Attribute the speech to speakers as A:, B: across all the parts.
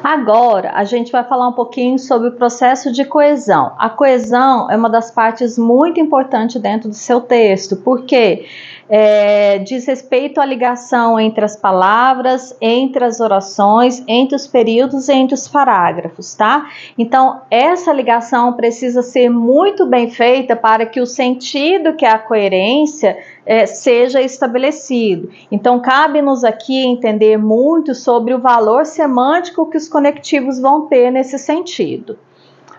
A: Agora, a gente vai falar um pouquinho sobre o processo de coesão. A coesão é uma das partes muito importantes dentro do seu texto, porque diz respeito à ligação entre as palavras, entre as orações, entre os períodos e entre os parágrafos, tá? Então, essa ligação precisa ser muito bem feita para que o sentido, que é a coerência, seja estabelecido. Então, cabe-nos aqui entender muito sobre o valor semântico que os conectivos vão ter nesse sentido.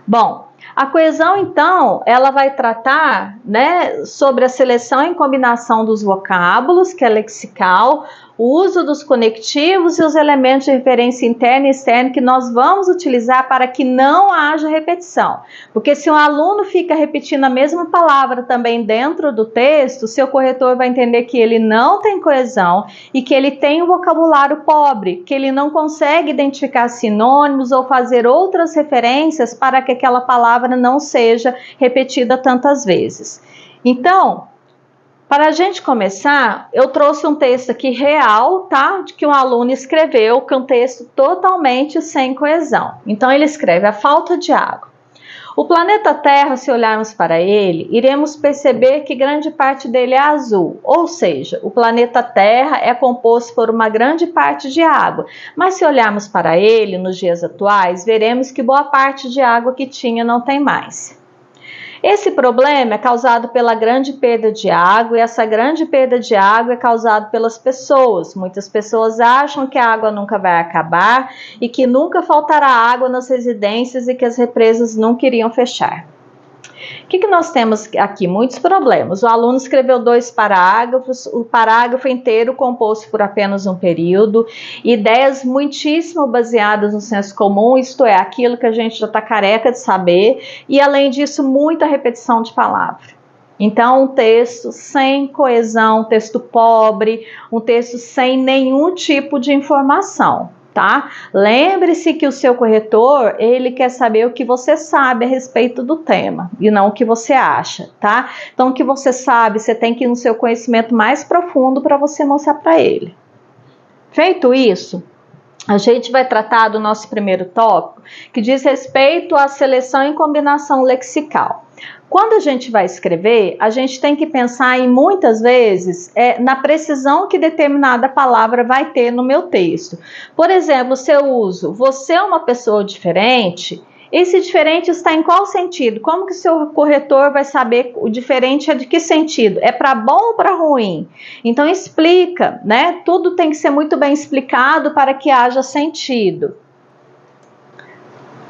A: Bom, a coesão, então, ela vai tratar, né, sobre a seleção e combinação dos vocábulos, que é lexical, o uso dos conectivos e os elementos de referência interna e externa que nós vamos utilizar para que não haja repetição. Porque se um aluno fica repetindo a mesma palavra também dentro do texto, seu corretor vai entender que ele não tem coesão e que ele tem um vocabulário pobre, que ele não consegue identificar sinônimos ou fazer outras referências para que aquela palavra não seja repetida tantas vezes. Então, para a gente começar, eu trouxe um texto aqui real, tá? De que um aluno escreveu, que é um texto totalmente sem coesão. Então, ele escreve: a falta de água. O planeta Terra, se olharmos para ele, iremos perceber que grande parte dele é azul, ou seja, o planeta Terra é composto por uma grande parte de água, mas se olharmos para ele nos dias atuais, veremos que boa parte de água que tinha não tem mais. Esse problema é causado pela grande perda de água, e essa grande perda de água é causada pelas pessoas. Muitas pessoas acham que a água nunca vai acabar e que nunca faltará água nas residências e que as represas nunca iriam fechar. O que nós temos aqui? Muitos problemas. O aluno escreveu 2 parágrafos, o parágrafo inteiro composto por apenas um período, ideias muitíssimo baseadas no senso comum, isto é, aquilo que a gente já está careca de saber, e além disso, muita repetição de palavra. Então, um texto sem coesão, um texto pobre, um texto sem nenhum tipo de informação. Tá? Lembre-se que o seu corretor, ele quer saber o que você sabe a respeito do tema e não o que você acha, tá? Então, o que você sabe, você tem que ir no seu conhecimento mais profundo para você mostrar para ele. Feito isso, a gente vai tratar do nosso primeiro tópico, que diz respeito à seleção e combinação lexical. Quando a gente vai escrever, a gente tem que pensar em muitas vezes na precisão que determinada palavra vai ter no meu texto. Por exemplo, se eu uso "você é uma pessoa diferente", esse diferente está em qual sentido? Como que o seu corretor vai saber o diferente é de que sentido? É para bom ou para ruim? Então explica, né? Tudo tem que ser muito bem explicado para que haja sentido.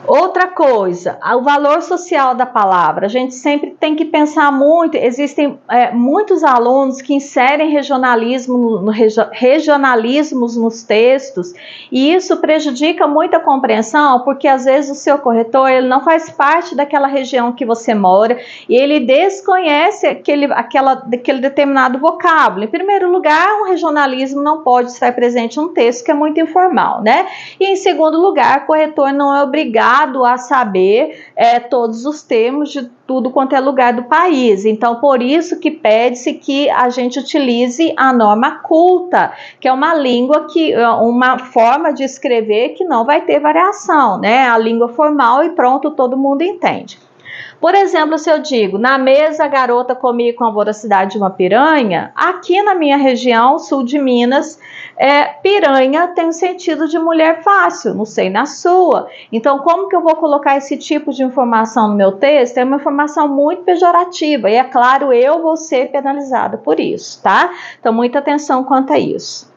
A: Outra coisa, o valor social da palavra. A gente sempre tem que pensar muito. Existem muitos alunos que inserem regionalismos nos textos, e isso prejudica muito a compreensão, porque às vezes o seu corretor ele não faz parte daquela região que você mora e ele desconhece aquele determinado vocábulo. Em primeiro lugar, um regionalismo não pode estar presente num texto que é muito informal, né? E em segundo lugar, o corretor não é obrigado a saber todos os termos de tudo quanto é lugar do país. Então, por isso que pede-se que a gente utilize a norma culta, que é uma língua uma forma de escrever que não vai ter variação, né? A língua formal e pronto, todo mundo entende. Por exemplo, se eu digo: na mesa a garota comia com a voracidade de uma piranha, aqui na minha região, sul de Minas, piranha tem o sentido de mulher fácil, não sei na sua. Então, como que eu vou colocar esse tipo de informação no meu texto? É uma informação muito pejorativa e, é claro, eu vou ser penalizada por isso, tá? Então, muita atenção quanto a isso.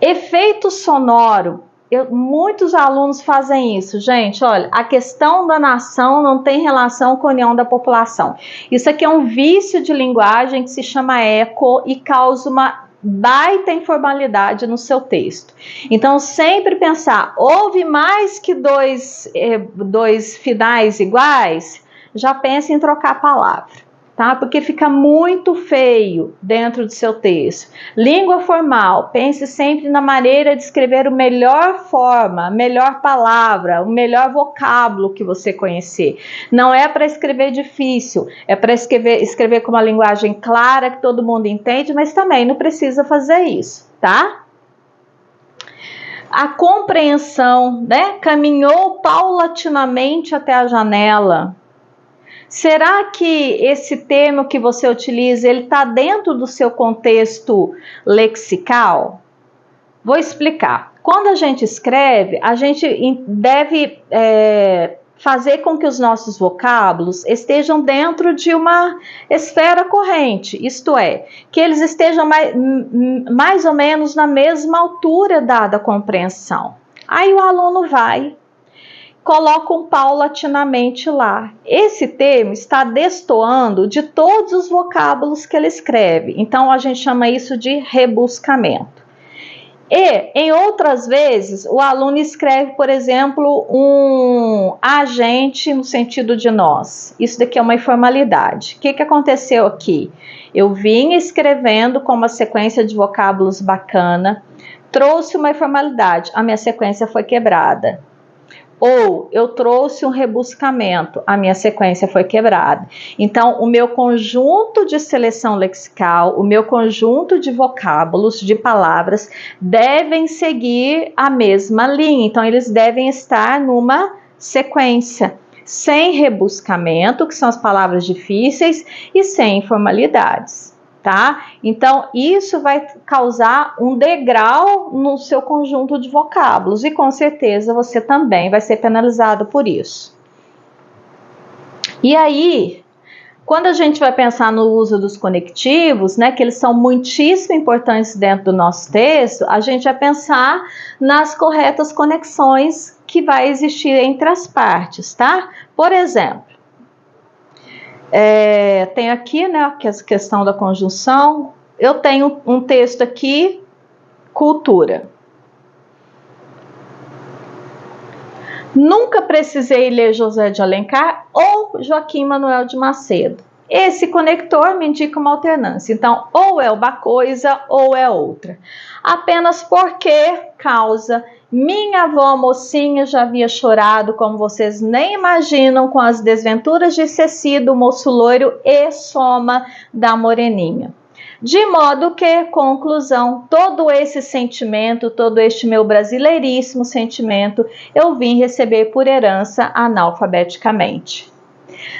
A: Efeito sonoro. Muitos alunos fazem isso, gente. Olha, a questão da nação não tem relação com a união da população. Isso aqui é um vício de linguagem que se chama eco e causa uma baita informalidade no seu texto. Então, sempre pensar: houve mais que dois finais iguais? Já pense em trocar a palavra. Tá? Porque fica muito feio dentro do seu texto. Língua formal, pense sempre na maneira de escrever a melhor forma, a melhor palavra, o melhor vocábulo que você conhecer. Não é para escrever difícil, é para escrever com uma linguagem clara que todo mundo entende, mas também não precisa fazer isso, tá? A compreensão, né? Caminhou paulatinamente até a janela. Será que esse termo que você utiliza, ele está dentro do seu contexto lexical? Vou explicar. Quando a gente escreve, a gente deve fazer com que os nossos vocábulos estejam dentro de uma esfera corrente, isto é, que eles estejam mais ou menos na mesma altura da compreensão. Aí o aluno vai, coloca um paulatinamente lá. Esse termo está destoando de todos os vocábulos que ele escreve, então a gente chama isso de rebuscamento. E, em outras vezes, o aluno escreve, por exemplo, um agente no sentido de nós. Isso daqui é uma informalidade. O que aconteceu aqui? Eu vim escrevendo com uma sequência de vocábulos bacana, trouxe uma informalidade, a minha sequência foi quebrada. Ou eu trouxe um rebuscamento, a minha sequência foi quebrada. Então, o meu conjunto de seleção lexical, o meu conjunto de vocábulos, de palavras, devem seguir a mesma linha. Então, eles devem estar numa sequência, sem rebuscamento, que são as palavras difíceis, e sem informalidades. Tá? Então, isso vai causar um degrau no seu conjunto de vocábulos e com certeza você também vai ser penalizado por isso. E aí, quando a gente vai pensar no uso dos conectivos, né, que eles são muitíssimo importantes dentro do nosso texto, a gente vai pensar nas corretas conexões que vai existir entre as partes, tá? Por exemplo, tem aqui, né, que essa questão da conjunção. Eu tenho um texto aqui, cultura. Nunca precisei ler José de Alencar ou Joaquim Manuel de Macedo. Esse conector me indica uma alternância. Então, ou é uma coisa ou é outra. Apenas porque causa. Minha avó mocinha já havia chorado, como vocês nem imaginam, com as desventuras de Ceci, do moço loiro e Soma, da moreninha. De modo que, conclusão, todo esse sentimento, todo este meu brasileiríssimo sentimento, eu vim receber por herança analfabeticamente.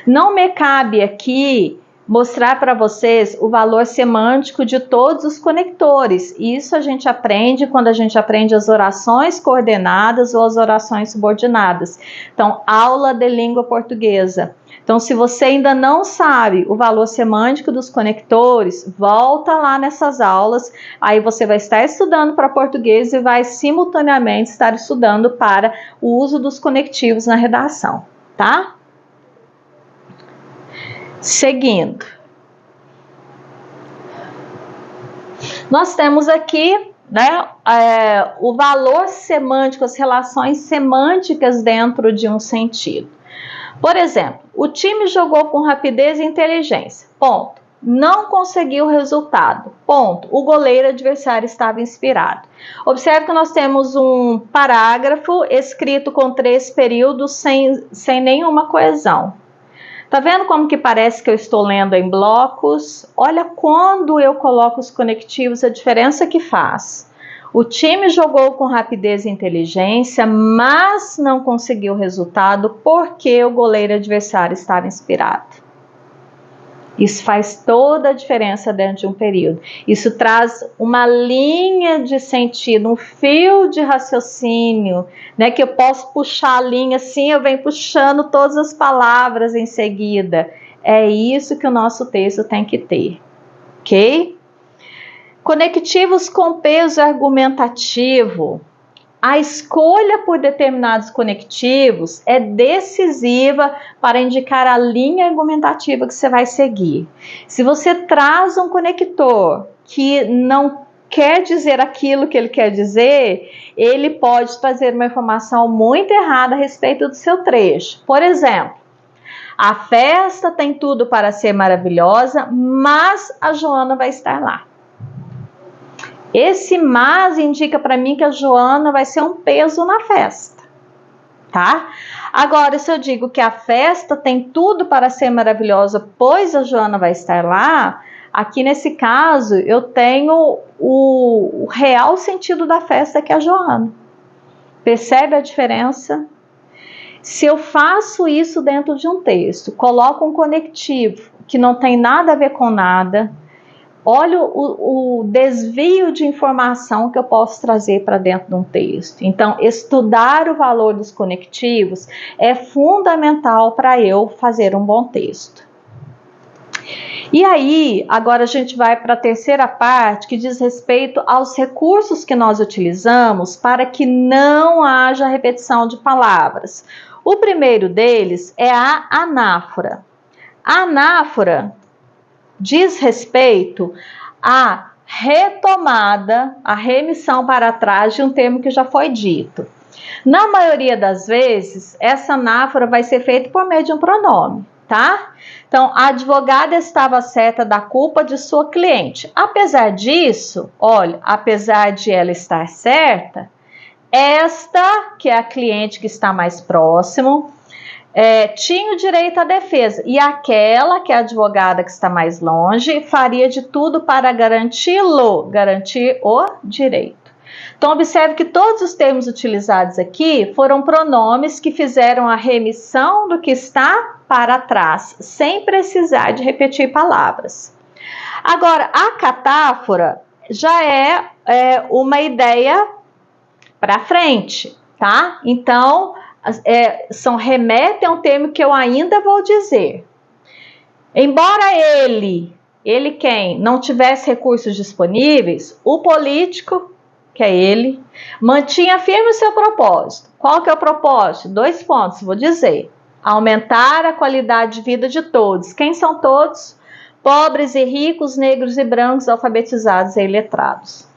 A: Não me cabe aqui mostrar para vocês o valor semântico de todos os conectores. Isso a gente aprende quando a gente aprende as orações coordenadas ou as orações subordinadas. Então, aula de língua portuguesa. Então, se você ainda não sabe o valor semântico dos conectores, volta lá nessas aulas, aí você vai estar estudando para português e vai simultaneamente estar estudando para o uso dos conectivos na redação, tá? Seguindo, nós temos aqui, né, o valor semântico, as relações semânticas dentro de um sentido. Por exemplo, o time jogou com rapidez e inteligência, ponto. Não conseguiu o resultado, ponto. O goleiro adversário estava inspirado. Observe que nós temos um parágrafo escrito com 3 períodos sem nenhuma coesão. Tá vendo como que parece que eu estou lendo em blocos? Olha quando eu coloco os conectivos, a diferença que faz. O time jogou com rapidez e inteligência, mas não conseguiu o resultado porque o goleiro adversário estava inspirado. Isso faz toda a diferença dentro de um período. Isso traz uma linha de sentido, um fio de raciocínio, né? Que eu posso puxar a linha assim, eu venho puxando todas as palavras em seguida. É isso que o nosso texto tem que ter, ok? Conectivos com peso argumentativo. A escolha por determinados conectivos é decisiva para indicar a linha argumentativa que você vai seguir. Se você traz um conector que não quer dizer aquilo que ele quer dizer, ele pode trazer uma informação muito errada a respeito do seu trecho. Por exemplo, a festa tem tudo para ser maravilhosa, mas a Joana vai estar lá. Esse mas indica para mim que a Joana vai ser um peso na festa, tá? Agora, se eu digo que a festa tem tudo para ser maravilhosa, pois a Joana vai estar lá, aqui nesse caso eu tenho o real sentido da festa, que é a Joana. Percebe a diferença? Se eu faço isso dentro de um texto, coloco um conectivo que não tem nada a ver com nada, olha o desvio de informação que eu posso trazer para dentro de um texto. Então, estudar o valor dos conectivos é fundamental para eu fazer um bom texto. E aí, agora a gente vai para a terceira parte, que diz respeito aos recursos que nós utilizamos para que não haja repetição de palavras. O primeiro deles é a anáfora. A anáfora diz respeito à retomada, à remissão para trás de um termo que já foi dito. Na maioria das vezes, essa anáfora vai ser feita por meio de um pronome, tá? Então, a advogada estava certa da culpa de sua cliente. Apesar disso, olha, apesar de ela estar certa, esta, que é a cliente que está mais próximo, tinha o direito à defesa, e aquela, que é a advogada que está mais longe, faria de tudo para garantir o direito. Então, observe que todos os termos utilizados aqui foram pronomes que fizeram a remissão do que está para trás, sem precisar de repetir palavras. Agora, a catáfora já é uma para frente, tá? Então, remetem a um termo que eu ainda vou dizer. Embora ele quem não tivesse recursos disponíveis, o político, que é ele, mantinha firme o seu propósito. Qual que é o propósito? 2 pontos, vou dizer. Aumentar a qualidade de vida de todos. Quem são todos? Pobres e ricos, negros e brancos, alfabetizados e iletrados.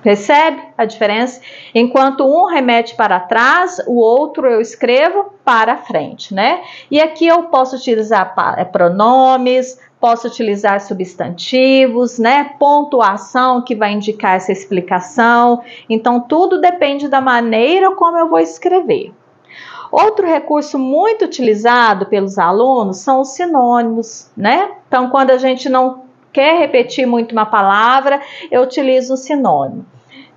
A: Percebe a diferença? Enquanto um remete para trás, o outro eu escrevo para frente, né? E aqui eu posso utilizar pronomes, posso utilizar substantivos, né? Pontuação que vai indicar essa explicação. Então, tudo depende da maneira como eu vou escrever. Outro recurso muito utilizado pelos alunos são os sinônimos, né? Então, quando a gente não quer repetir muito uma palavra, eu utilizo o sinônimo.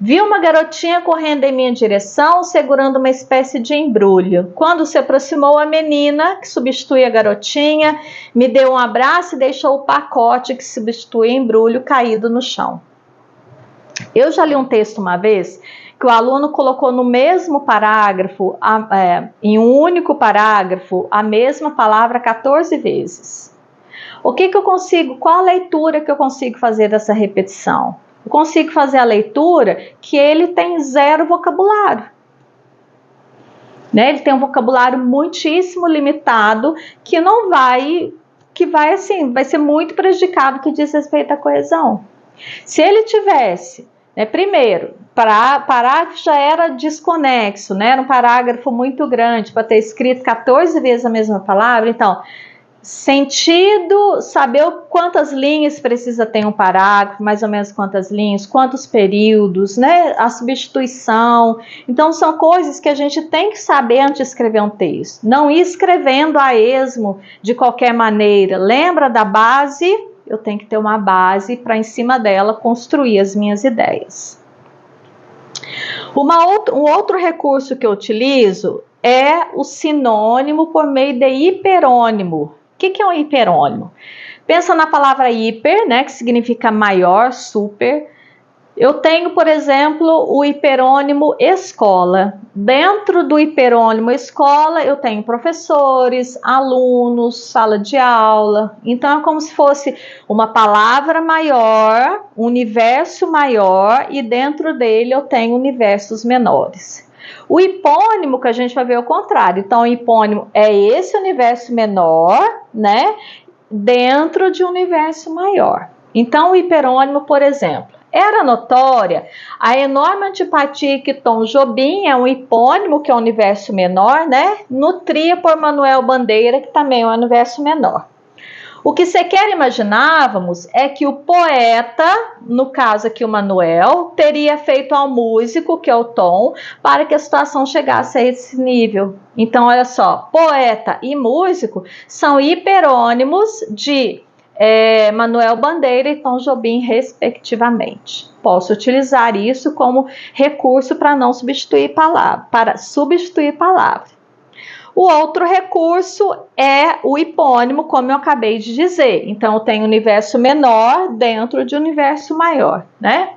A: Vi uma garotinha correndo em minha direção, segurando uma espécie de embrulho. Quando se aproximou, a menina, que substitui a garotinha, me deu um abraço e deixou o pacote que substitui o embrulho caído no chão. Eu já li um texto uma vez que o aluno colocou no mesmo parágrafo, em um único parágrafo, a mesma palavra 14 vezes. Qual a leitura que eu consigo fazer dessa repetição? Eu consigo fazer a leitura que ele tem 0 vocabulário. Né? Ele tem um vocabulário muitíssimo limitado vai ser muito prejudicado que diz respeito à coesão. Se ele tivesse, primeiro, parágrafo já era desconexo, né? Era um parágrafo muito grande para ter escrito 14 vezes a mesma palavra, então sentido, saber quantas linhas precisa ter um parágrafo, mais ou menos quantas linhas, quantos períodos, né? A substituição. Então, são coisas que a gente tem que saber antes de escrever um texto. Não ir escrevendo a esmo de qualquer maneira. Lembra da base? Eu tenho que ter uma base para, em cima dela, construir as minhas ideias. Um outro recurso que eu utilizo é o sinônimo por meio de hiperônimo. O que é um hiperônimo? Pensa na palavra hiper, né, que significa maior, super. Eu tenho, por exemplo, o hiperônimo escola. Dentro do hiperônimo escola, eu tenho professores, alunos, sala de aula. Então, é como se fosse uma palavra maior, um universo maior, e dentro dele eu tenho universos menores. O hipônimo, que a gente vai ver o contrário. Então, o hipônimo é esse universo menor, né, dentro de um universo maior. Então, o hiperônimo, por exemplo, era notória a enorme antipatia que Tom Jobim, é um hipônimo, que é um universo menor, né, nutria por Manuel Bandeira, que também é um universo menor. O que sequer imaginávamos é que o poeta, no caso aqui o Manuel, teria feito ao músico, que é o Tom, para que a situação chegasse a esse nível. Então, olha só, poeta e músico são hiperônimos de Manuel Bandeira e Tom Jobim, respectivamente. Posso utilizar isso como recurso para não substituir palavra, para substituir palavra. O outro recurso é o hipônimo, como eu acabei de dizer. Então, eu tenho universo menor dentro de universo maior, né?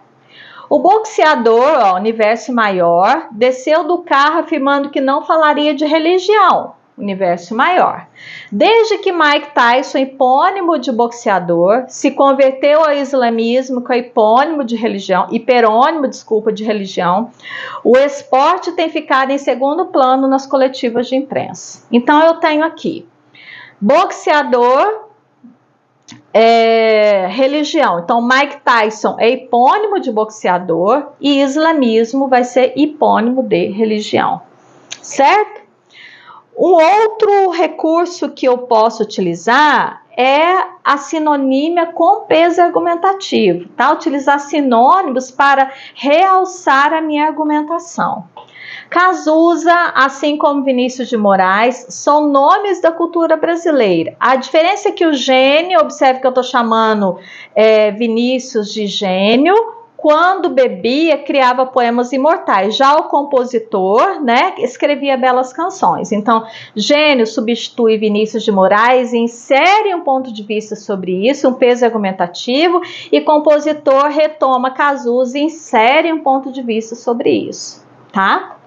A: O boxeador, universo maior, desceu do carro afirmando que não falaria de religião, universo maior. Desde que Mike Tyson, hipônimo de boxeador, se converteu ao islamismo com hipônimo de religião, hiperônimo, desculpa, de religião, o esporte tem ficado em segundo plano nas coletivas de imprensa. Então eu tenho aqui boxeador, religião. Então Mike Tyson é hipônimo de boxeador e islamismo vai ser hipônimo de religião, certo? Um outro recurso que eu posso utilizar é a sinonímia com peso argumentativo, tá? Utilizar sinônimos para realçar a minha argumentação. Cazuza, assim como Vinícius de Moraes, são nomes da cultura brasileira. A diferença é que o gênio, observe que eu estou chamando Vinícius de gênio, quando bebia, criava poemas imortais. Já o compositor, né, escrevia belas canções. Então, gênio substitui Vinícius de Moraes e insere um ponto de vista sobre isso, um peso argumentativo, e compositor retoma Cazuza e insere um ponto de vista sobre isso, tá?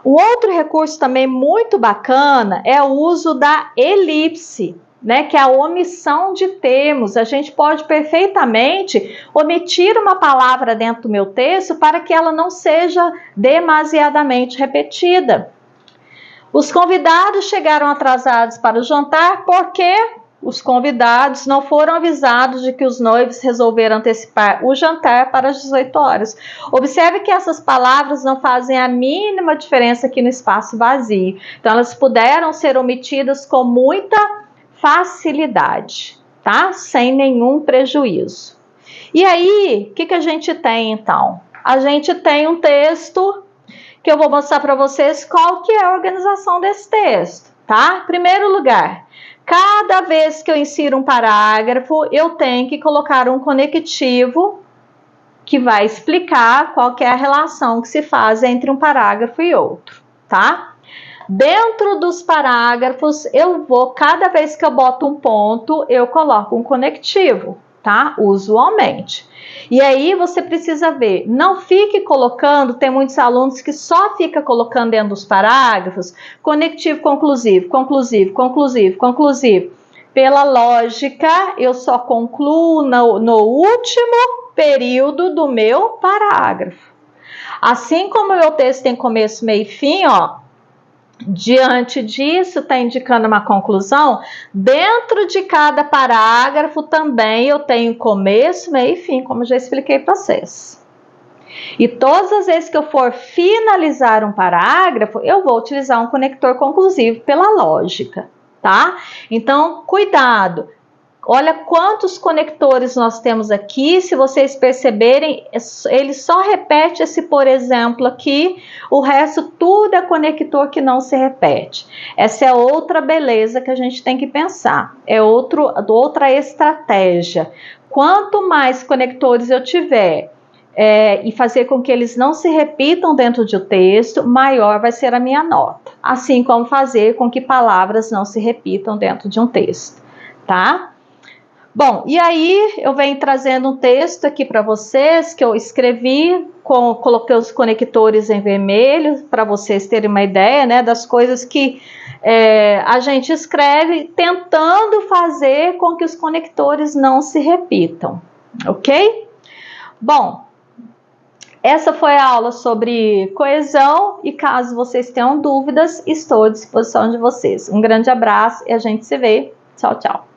A: Um outro recurso também muito bacana é o uso da elipse, né, que é a omissão de termos. A gente pode perfeitamente omitir uma palavra dentro do meu texto para que ela não seja demasiadamente repetida. Os convidados chegaram atrasados para o jantar porque os convidados não foram avisados de que os noivos resolveram antecipar o jantar para as 18 horas. Observe que essas palavras não fazem a mínima diferença aqui no espaço vazio. Então, elas puderam ser omitidas com muita facilidade, tá? Sem nenhum prejuízo. E aí, o que a gente tem, então? A gente tem um texto que eu vou mostrar para vocês qual que é a organização desse texto, tá? Em primeiro lugar, cada vez que eu insiro um parágrafo, eu tenho que colocar um conectivo que vai explicar qual que é a relação que se faz entre um parágrafo e outro, tá? Dentro dos parágrafos, cada vez que eu boto um ponto, eu coloco um conectivo, tá? Usualmente. E aí você precisa ver, não fique colocando, tem muitos alunos que só fica colocando dentro dos parágrafos, conectivo conclusivo, conclusivo, conclusivo, conclusivo. Pela lógica, eu só concluo no último período do meu parágrafo. Assim como o meu texto tem começo, meio e fim, ó, diante disso, está indicando uma conclusão. Dentro de cada parágrafo também eu tenho começo, meio e fim, como já expliquei para vocês. E todas as vezes que eu for finalizar um parágrafo, eu vou utilizar um conector conclusivo pela lógica, tá? Então, cuidado. Olha quantos conectores nós temos aqui. Se vocês perceberem, ele só repete esse por exemplo aqui, o resto tudo é conector que não se repete. Essa é outra beleza que a gente tem que pensar, é outra estratégia. Quanto mais conectores eu tiver e fazer com que eles não se repitam dentro de um texto, maior vai ser a minha nota. Assim como fazer com que palavras não se repitam dentro de um texto, tá? Bom, e aí eu venho trazendo um texto aqui para vocês que eu escrevi, coloquei os conectores em vermelho para vocês terem uma ideia, né, das coisas que a gente escreve tentando fazer com que os conectores não se repitam, ok? Bom, essa foi a aula sobre coesão e caso vocês tenham dúvidas, estou à disposição de vocês. Um grande abraço e a gente se vê. Tchau, tchau.